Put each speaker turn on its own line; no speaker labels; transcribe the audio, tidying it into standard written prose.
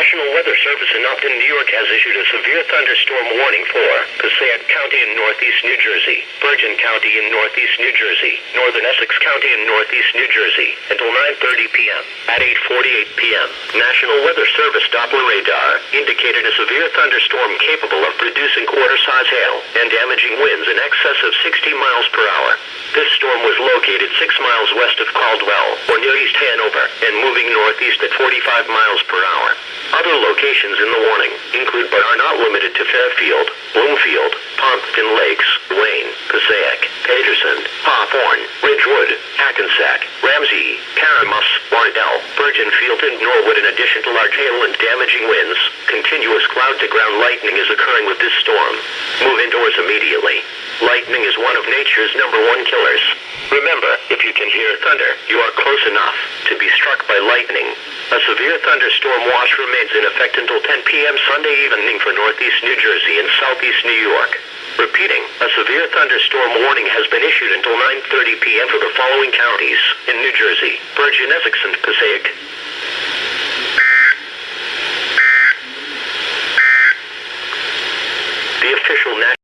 National Weather Service in Upton, New York has issued a severe thunderstorm warning for Passaic County in northeast New Jersey, Bergen County in northeast New Jersey, northern Essex County in northeast New Jersey, until 9:30 p.m. At 8:48 p.m., National Weather Service Doppler radar indicated a severe thunderstorm capable of producing quarter-size hail and damaging winds in excess of 60 miles per hour. This storm was located 6 miles west of Caldwell, or near East Hanover, and moving northeast at 45 miles per hour. Other locations in the warning include but are not limited to Fairfield, Bloomfield, Pompton Lakes, Wayne, Passaic, Paterson, Hawthorne, Ridgewood, Hackensack, Ramsey, Paramus, Barnell, Bergenfield, and Norwood. In addition to large hail and damaging winds, continuous cloud-to-ground lightning is occurring with this storm. Move indoors immediately. Lightning is one of nature's #1 killers. Remember, if you can hear thunder, you are close enough to be struck by lightning. A severe thunderstorm watch remains in effect until 10 p.m. Sunday evening for northeast New Jersey and southeast New York. Repeating, a severe thunderstorm warning has been issued until 9:30 p.m. for the following counties in New Jersey: Bergen, Essex, and Passaic. The official national